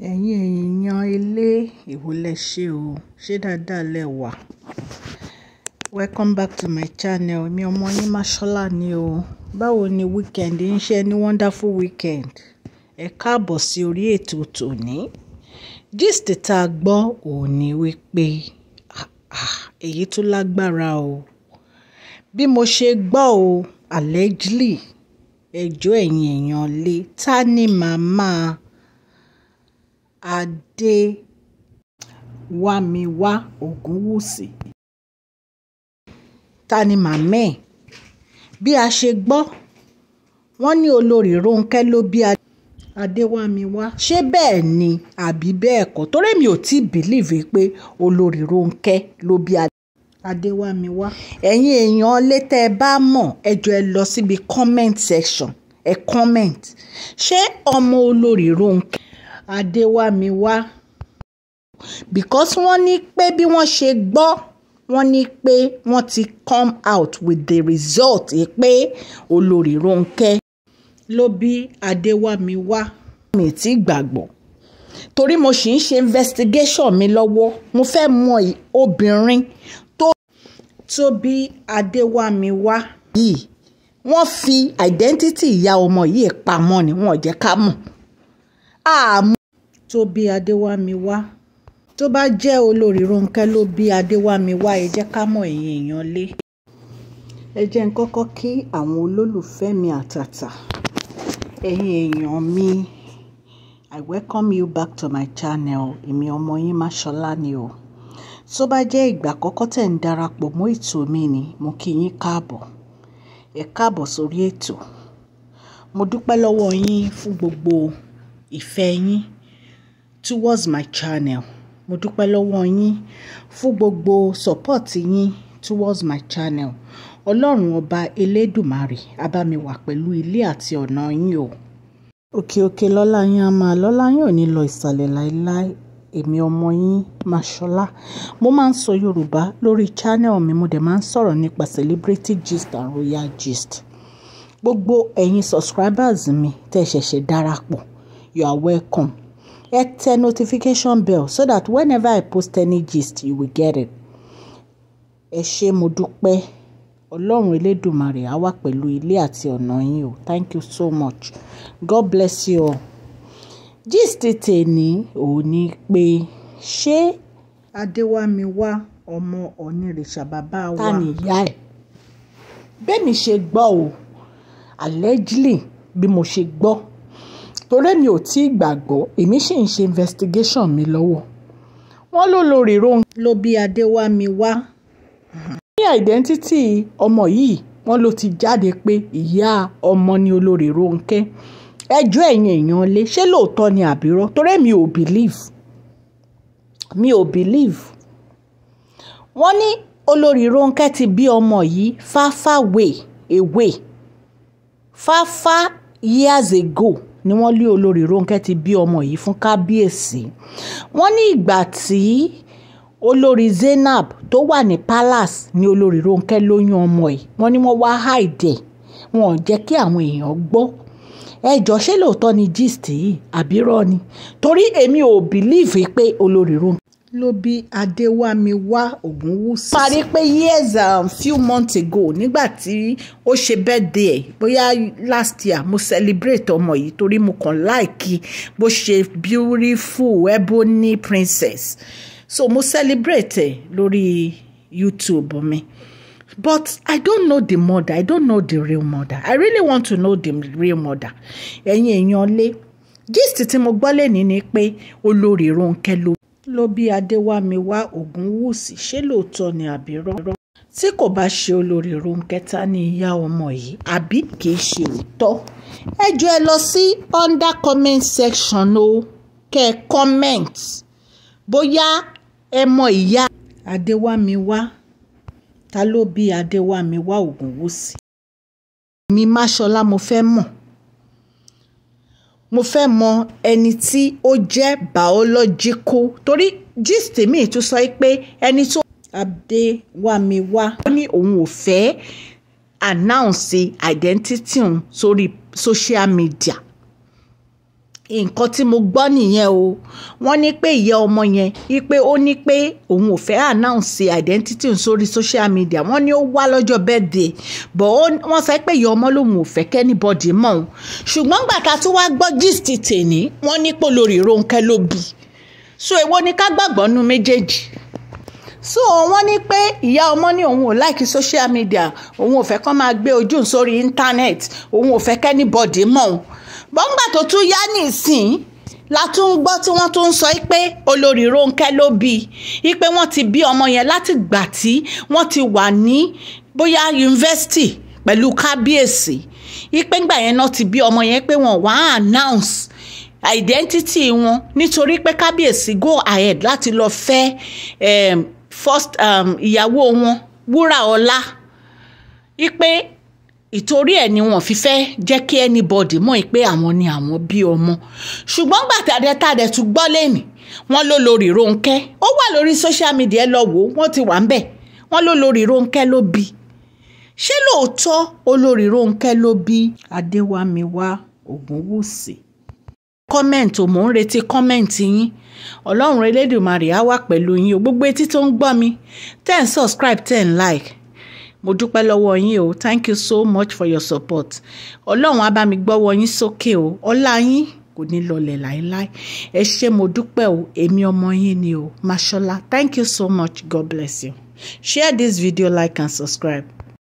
Ẹ̀yin èèyàn ilé èwo lẹ ṣe o, ṣé dáadáa lẹ wà? Welcome back to my channel. Mi ọmọ yín Máṣọ́lá ni o. Báwo ni weekend ń ṣe ní wonderful weekend? Ẹ káàbọ̀ sí orí ètò tòní. Gist tá a gbọ́ òun ni wípé èyí tó lágbára o. Bí mo ṣe gbọ́ o, allegedly ẹjọ́ ẹ̀yin èèyàn lé ta ni màmá Adewamiwa Ogunwusi. Ta ni màmá ẹ̀? Bí a ṣe gbọ́, wọ́n ní olórí Ronke ló bí Adewamiwa. Ṣé bẹ́ẹ̀ ni àbí bẹ́ẹ̀ kọ́? Torí mi ò tí believe pé olórí Ronke ló bí Adewamiwa. Ẹ̀yin èèyàn létẹ́ ẹ bá mọ̀, ẹ jọ̀ọ́ ẹ lọ síbi comment section, ẹ comment. Ṣé ọmọ olórí Ronke Adewamiwa? Because wọ́n ní pé bí wọ́n ṣe gbọ́, wọ́n ní pé wọ́n ti come out with the result pé olórí Ronke ló bí Adewamiwa. Mi ti gbàgbọ́ torí mo ṣì ń ṣe investigation mi lọ́wọ́. Mo fẹ́ mọ obìnrin tó bí Adewamiwa yìí. Wọ́n fi identity ìyá ọmọ yìí pamọ́ ni wọ́n jẹ́ ká mọ̀. Àmọ́ tó bí Adewamiwa. Tó bá jẹ́ olórí Ronke ló bí Adewamiwa, ẹ jẹ́ ká mọ̀ ẹ̀yin èèyàn lé. Ẹ jẹ́ n kọ́kọ́ kí àwọn olólùfẹ́ mi àtàtà. Ẹ̀yin èèyàn mi, I welcome you back to my channel. Èmi ọmọ yín Máṣọ́lá ni o. Tó bá jẹ́ ìgbà àkọ́kọ́ tẹ̀ ń darapọ̀ mọ́ ètò mi ni, mo kí yín káàbọ̀. Ẹ káàbọ̀ sórí ètò. Mo dúpẹ́ lọ́wọ́ yín fún gbogbo ìfẹ́ yín towards my channel. Mo dúpẹ́ lọ́wọ́ yín fún gbogbo support yín towards my channel. Ọlọ́run ọba Elédùmarè á bá mi wà pẹ̀lú ilé àti ọ̀nà yín o. Òkè òkè lọ́lá yín á máa lọ́lá yín ò ní lọ ìsàlẹ̀ láéláé. Èmi ọmọ yín Máṣọ́lá. Mo máa ń sọ Yorùbá lórí channel mi, mo dẹ̀ máa ń sọ̀rọ̀ nípa celebrity gist and royal gist. Gbogbo ẹ̀yin subscribers mi tẹ́ ṣẹ̀ṣẹ̀ darapọ̀, you are welcome. Ẹ tẹ notification bell so that whenever I post any gist, you will get it. Ẹ ṣé mo dúpẹ́. Ọlọ́run Elédùmarè á wà pẹ̀lú ilé àti ọ̀nà yín o. Thank you so much. God bless you all. Gist tèmi ò ní pé ṣé Adewamiwa ọmọ onírìṣà bàbá wa ta ni ìyá ẹ̀? Bẹ́ẹ̀ mi ṣe gbọ́ o, allegedly bí mo ṣe gbọ́. Torí mi ò tí gbàgbọ́, èmi ṣì ń ṣe investigation mi lọ́wọ́. Wọ́n ló lórí Ronke ló bí Adewamiwa. Ní identity ọmọ yìí, wọ́n ló ti jáde pé ìyá ọmọ ni olórí Ronke. Ẹjọ́ ẹ̀yin èèyàn lé, ṣé lóòótọ́ ni àbírọ́? Torí mi ò believe. Mi ò believe. Wọ́n ní olórí Ronke ti bí ọmọ yìí far away. Far years ago ni wọ́n lé olórí Ronke ti bí ọmọ yìí fún kábíyèsí. Wọ́n ní ìgbà tí olórí Zainab tó wà ní palace ni olórí Ronke lóyún ọmọ yìí. Wọ́n ní wọ́n wá hide ẹ̀. Wọn ò jẹ́ kí àwọn èèyàn gbọ́. Ẹ jọ̀ọ́ ṣé lóòótọ́ ni gist yìí àbírọ́ ni? Torí èmi ò believe pé olórí Ronke ló bí Adewamiwa Ogunwusi. Parí pé years few months ago nígbà tí ó ṣe birthday ẹ̀, bóyá last year, mo celebrate ọmọ yìí torí mo kàn like bó ṣe beautiful ebony princess. So mo celebrate ẹ̀ lórí YouTube mi. But I don't know the mother. I don't know the real mother. I really want to know the real mother. Ẹ̀yin èèyàn lé. Gist tí mo gbọ́ lẹ́ni ni pé olórí Ronke ló bí Adewamiwa Ogunwusi. Ṣé lóòótọ́ ni àbírọ́? Tí kò bá ṣe olórí Ronke, ta ni ìyá ọmọ yìí? Àbí kìí ṣe òótọ́? Ẹ jọ̀ọ́ ẹ lọ sí under comment section o. Kẹ́ comment bóyá ẹ mọ ìyá Adewamiwa. Ta ló bí Adewamiwa Ogunwusi? Mi Máṣọ́lá mo fẹ́ mọ̀. Mo fẹ́ mọ ẹni tí ó jẹ́ biological. Torí gist mi tún sọ pé ẹni tó Adewamiwa ó ní òun ò fẹ́ announce identity òun sórí social media. nǹkan tí mo gbọ́ nìyẹn o. Wọ́n ní pé ìyá ọmọ yẹn wípé ó ní pé òun ò fẹ́ announce identity sórí social media. Wọ́n ní ó wá lọ́jọ́ birthday but wọ́n sọ pé ìyá ọmọ lòun ò fẹ́ kẹ́nibọ́dì mọ̀ ọ́n. Ṣùgbọ́n gbà tá tún wá gbọ́ gist tèní wọ́n ní pé olórí Ronke ló bí. So èwo ni ká gbàgbọ́ nú méjèèjì. So wọ́n ní pé ìyá ọmọ ní òun ò like social media, òun ò fẹ́ kán máa gbé ojú sórí internet, òun ò fẹ́ kẹ́nibọ́dì mọ̀ ọ́n. Bọ́ngbà tó tún yá nísìn la tún gbọ́ tí wọ́n tún sọ pé olórí Ronke ló bí i pé wọ́n ti bí ọmọ yẹn láti gbà tí wọ́n ti wà ní bóyá yunifásitì pẹ̀lú kábíyèsí ipe ńgbà yẹn náà ti bí ọmọ yẹn pé wọ́n wá announce identity wọn nítorí pé kábíyèsí go ahead láti lọ fẹ́ first ìyàwó wọn Wúràọlá ipe ìtorí ẹ̀ ni wọ́n fi fẹ́ jẹ́ kí anybody mọ̀ pé àwọn ni àwọn bí ọmọ. Ṣùgbọ́n gbàtàdé tún gbọ́ lẹ́nì wọ́n ló lórí Ronke ó wà lórí social media ẹ lọ wò wọ́n ti wà ń bẹ̀ wọ́n ló lórí Ronke ló bí. Ṣé lóòótọ́ olórí Ronke ló bí Adewamiwa Ogunwusi? Kọ́mẹ̀ntì ò mò ń retí kọ́mẹ̀ntì yín. Ọlọ́run Elédùmarè á wà pẹ̀lú yín o. Gbogbo etí tó ń gbọ́ mi tẹ́ ń subscribe tẹ́ ń like. Mo dúpẹ́ lọ́wọ́ yín o. Thank you so much for your support. Ọlọ́run á bá mi gbọ́wọ́ yín sókè o. Ọlá yín kò ní lọlẹ̀ láéláé. Ẹ ṣé mo dúpẹ́ o. Èmi ọmọ yín ni o. Mashola. Thank you so much. God bless you. Share this video, like and subscribe.